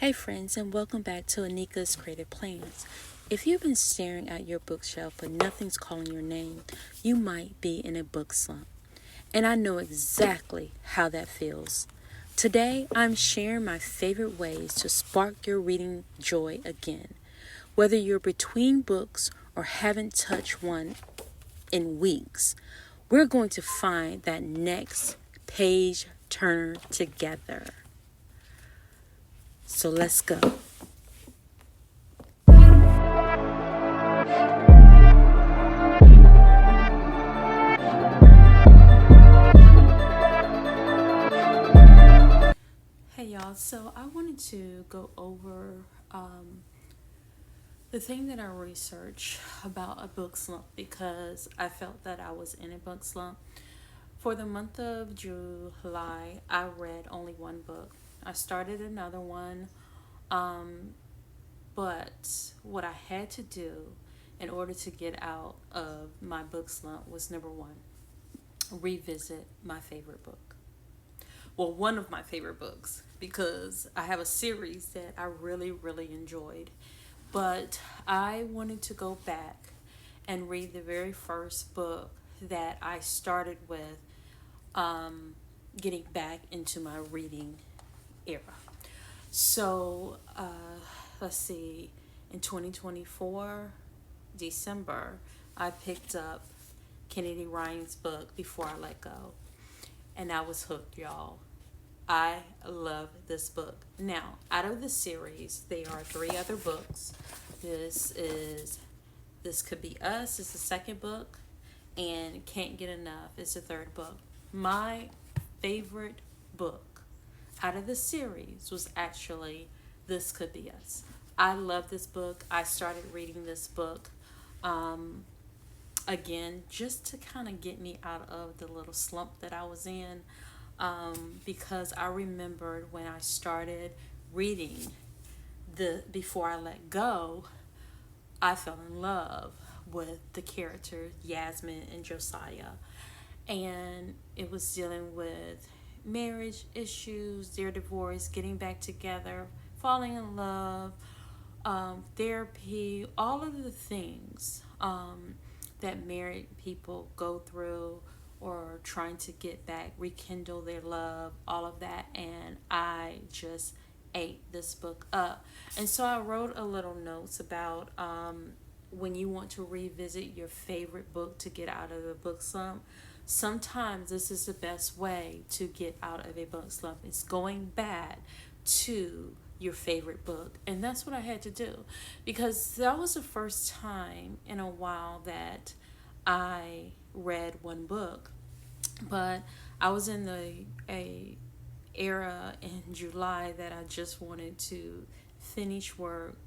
Hey friends, and welcome back to Anika's Creative Plans. If you've been staring at your bookshelf but nothing's calling your name, you might be in a book slump. And I know exactly how that feels. Today, I'm sharing my favorite ways to spark your reading joy again. Whether you're between books or haven't touched one in weeks, we're going to find that next page turner together. So let's go. Hey y'all, so I wanted to go over the thing that I researched about a book slump because I felt that I was in a book slump. For the month of July, I read only one book. I started another one, but what I had to do in order to get out of my book slump was number one, revisit my favorite book. Well, one of my favorite books because I have a series that I really enjoyed. But I wanted to go back and read the very first book that I started with, getting back into my reading era. So, let's see, in 2024, December, I picked up Kennedy Ryan's book, Before I Let Go. And I was hooked, y'all. I love this book. Now, out of the series, there are three other books. This Could Be Us is the second book, and Can't Get Enough is the third book. My favorite book out of the series was actually This Could Be Us. I love this book. I started reading this book again just to kind of get me out of the little slump that I was in, because I remembered when I started reading the Before I Let Go, I fell in love with the characters Yasmin and Josiah, and it was dealing with marriage issues, their divorce, getting back together, falling in love, therapy, all of the things that married people go through, or trying to get back, rekindle their love, all of that. And I just ate this book up. And so I wrote a little notes about when you want to revisit your favorite book to get out of the book slump. Sometimes this is the best way to get out of a book slump. It's going back to your favorite book. And that's what I had to do, because that was the first time in a while that I read one book. But I was in a era in July that I just wanted to finish work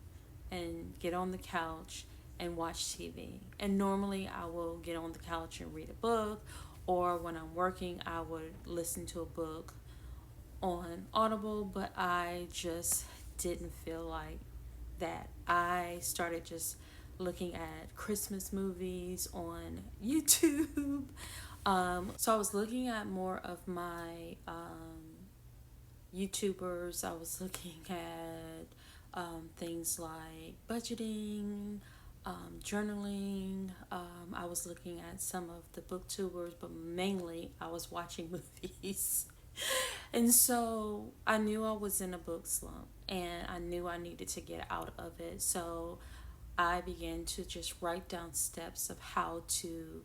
and get on the couch and watch TV. And normally I will get on the couch and read a book, or when I'm working I would listen to a book on Audible, but I just didn't feel like that. I started just looking at Christmas movies on YouTube. So I was looking at more of my YouTubers. I was looking at things like budgeting, journaling. I was looking at some of the booktubers, but mainly I was watching movies. And so I knew I was in a book slump, and I knew I needed to get out of it. So I began to just write down steps of how to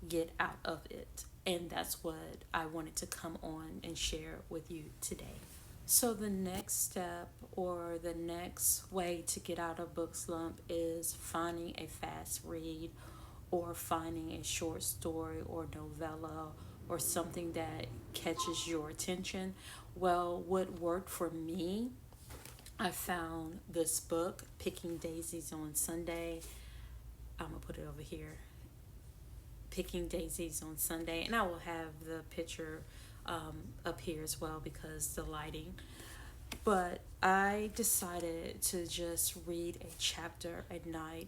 get out of it. And that's what I wanted to come on and share with you today. So the next step, or the next way to get out of book slump, is finding a fast read, or finding a short story or novella, or something that catches your attention. Well, what worked for me, I found this book, Picking Daisies on Sunday. I'm going to put it over here. Picking Daisies on Sunday. And I will have the picture up here as well because the lighting. But I decided to just read a chapter at night.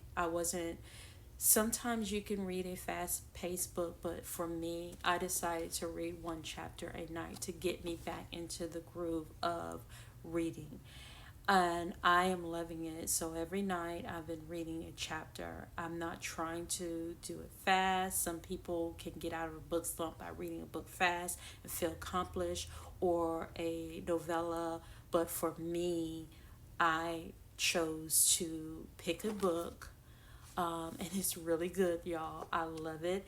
Sometimes you can read a fast-paced book, but for me, I decided to read one chapter a night to get me back into the groove of reading. And I am loving it. So every night I've been reading a chapter. I'm not trying to do it fast. Some people can get out of a book slump by reading a book fast and feel accomplished, or a novella. But for me, I chose to pick a book, and it's really good, y'all. I love it.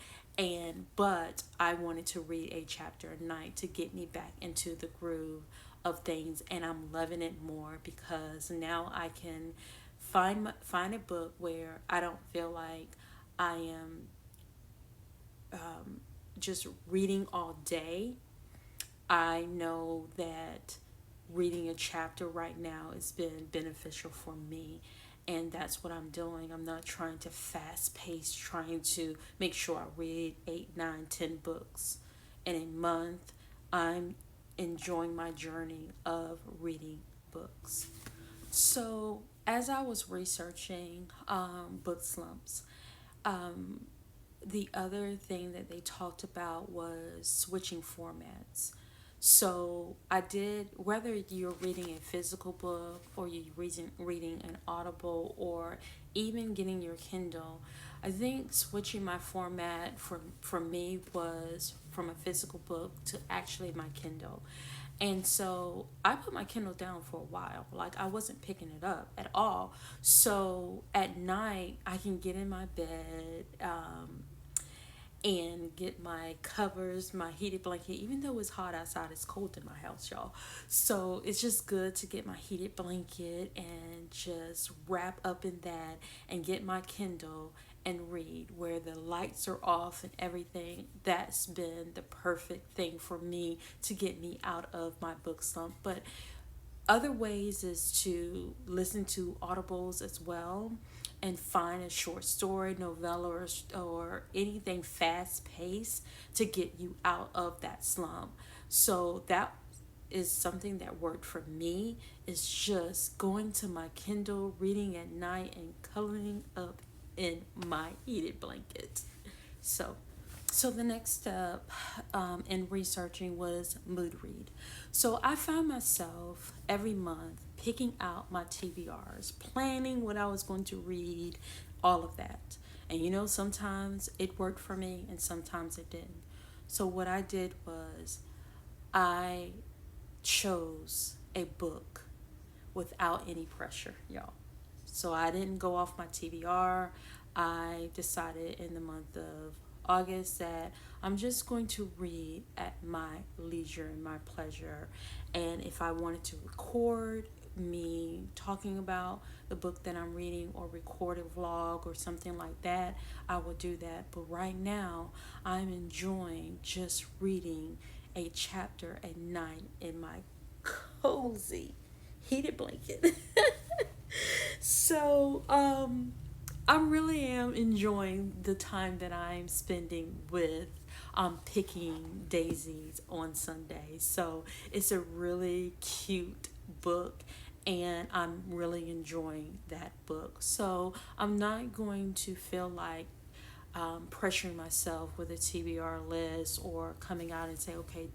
But I wanted to read a chapter a night to get me back into the groove of things, and I'm loving it more because now I can find a book where I don't feel like I am just reading all day. I know that reading a chapter right now has been beneficial for me, and that's what I'm doing. I'm not trying to fast pace, trying to make sure I read 8, 9, 10 books in a month. I'm enjoying my journey of reading books. So as I was researching book slumps, the other thing that they talked about was switching formats. So I did, whether you're reading a physical book or you're reading an Audible or even getting your Kindle, I think switching my format for me was from a physical book to actually my Kindle. And so I put my Kindle down for a while. Like I wasn't picking it up at all. So at night I can get in my bed, and get my covers, my heated blanket. Even though it's hot outside, it's cold in my house, y'all. So it's just good to get my heated blanket and just wrap up in that and get my Kindle and read where the lights are off and everything. That's been the perfect thing for me to get me out of my book slump. But other ways is to listen to audibles as well and find a short story, novella, or anything fast paced to get you out of that slump. So that is something that worked for me, is just going to my Kindle, reading at night, and coloring up in my heated blanket. So the next step in researching was mood read. So I found myself every month picking out my TBRs, planning what I was going to read, all of that. And sometimes it worked for me and sometimes it didn't. So what I did was I chose a book without any pressure, y'all. So I didn't go off my TBR. I decided in the month of August that I'm just going to read at my leisure and my pleasure. And if I wanted to record me talking about the book that I'm reading or record a vlog or something like that, I will do that. But right now, I'm enjoying just reading a chapter at night in my cozy heated blanket. So, I really am enjoying the time that I'm spending with picking daisies on Sundays. So it's a really cute book, and I'm really enjoying that book. So I'm not going to feel like pressuring myself with a TBR list or coming out and say, okay,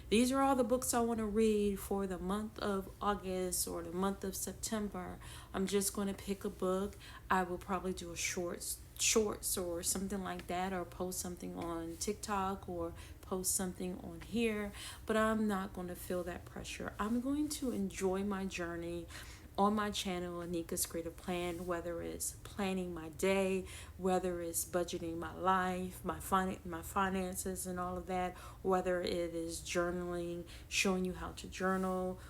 these are all the books I want to read for the month of August or the month of September. I'm just going to pick a book. I will probably do a shorts or something like that, or post something on TikTok or post something on here, but I'm not going to feel that pressure. I'm going to enjoy my journey on my channel, Anika's Creative Plan, whether it's planning my day, whether it's budgeting my life, my finances and all of that, whether it is journaling, showing you how to journal,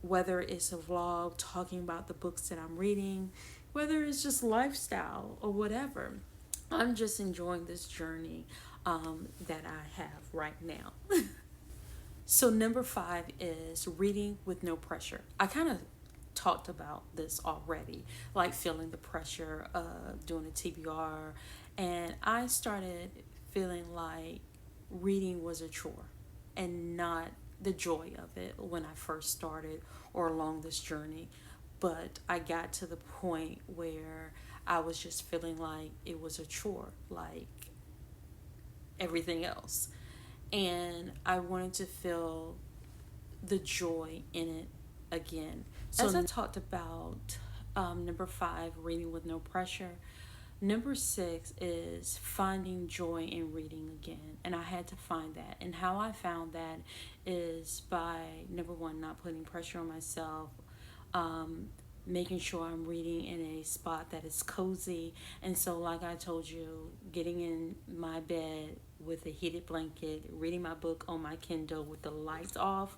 whether it's a vlog talking about the books that I'm reading, whether it's just lifestyle or whatever. I'm just enjoying this journey that I have right now. So number 5 is reading with no pressure. I kind of talked about this already, like feeling the pressure of doing a TBR, and I started feeling like reading was a chore and not the joy of it when I first started or along this journey. But I got to the point where I was just feeling like it was a chore, like everything else. And I wanted to feel the joy in it again. So, as I talked about, number 5, reading with no pressure. Number 6 is finding joy in reading again. And I had to find that. And how I found that is by, number 1, not putting pressure on myself, making sure I'm reading in a spot that is cozy. And so, like I told you, getting in my bed with a heated blanket, reading my book on my Kindle with the lights off,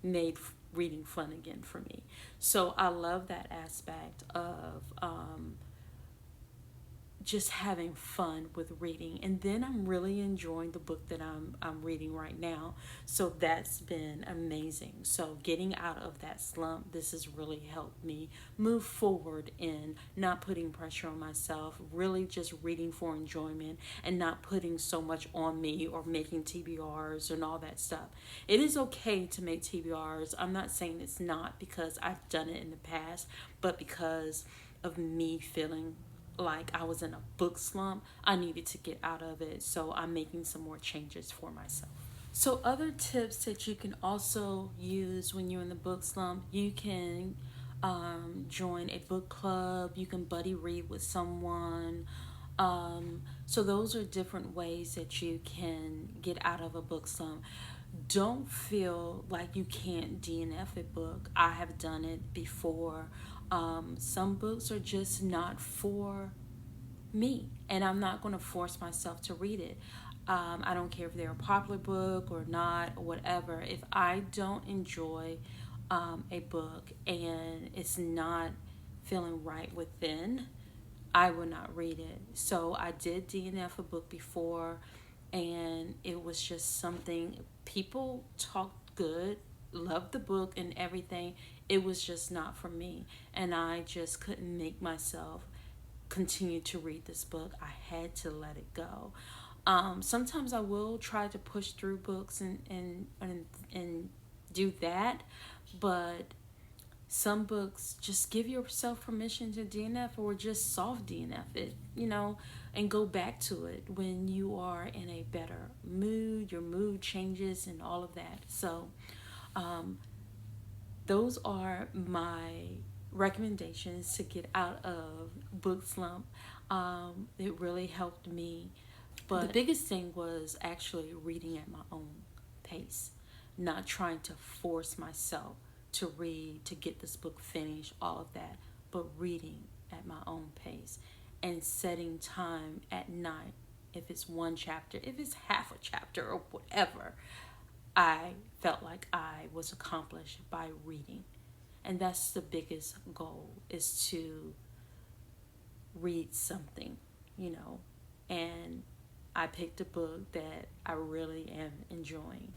made reading fun again for me. So I love that aspect of just having fun with reading. And then I'm really enjoying the book that I'm reading right now. So that's been amazing. So getting out of that slump, this has really helped me move forward in not putting pressure on myself, really just reading for enjoyment and not putting so much on me or making TBRs and all that stuff. It is okay to make TBRs. I'm not saying it's not, because I've done it in the past, but because of me feeling like I was in a book slump, I needed to get out of it. So I'm making some more changes for myself. So other tips that you can also use when you're in the book slump, you can join a book club. You can buddy read with someone. So those are different ways that you can get out of a book slump. Don't feel like you can't DNF a book. I have done it before. Some books are just not for me, and I'm not going to force myself to read it. I don't care if they're a popular book or not, or whatever. If I don't enjoy a book and it's not feeling right within, I will not read it. So I did DNF a book before, and it was just something, people talked good, loved the book and everything. It was just not for me, and I just couldn't make myself continue to read this book. I had to let it go. Sometimes I will try to push through books and do that, but some books, just give yourself permission to DNF, or just soft DNF it, and go back to it when you are in a better mood, your mood changes and all of that. So those are my recommendations to get out of book slump. It really helped me. But the biggest thing was actually reading at my own pace, not trying to force myself to read, to get this book finished, all of that, but reading at my own pace and setting time at night. If it's one chapter, if it's half a chapter or whatever, I felt like I was accomplished by reading. And that's the biggest goal, is to read something, and I picked a book that I really am enjoying.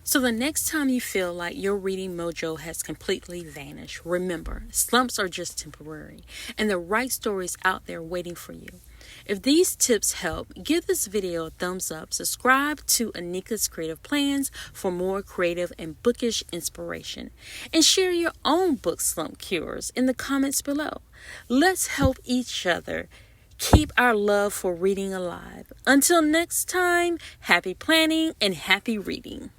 So the next time you feel like your reading mojo has completely vanished, remember, slumps are just temporary, and the right story is out there waiting for you. If these tips help, give this video a thumbs up, subscribe to Anika's Creative Plans for more creative and bookish inspiration, and share your own book slump cures in the comments below. Let's help each other keep our love for reading alive. Until next time, happy planning and happy reading.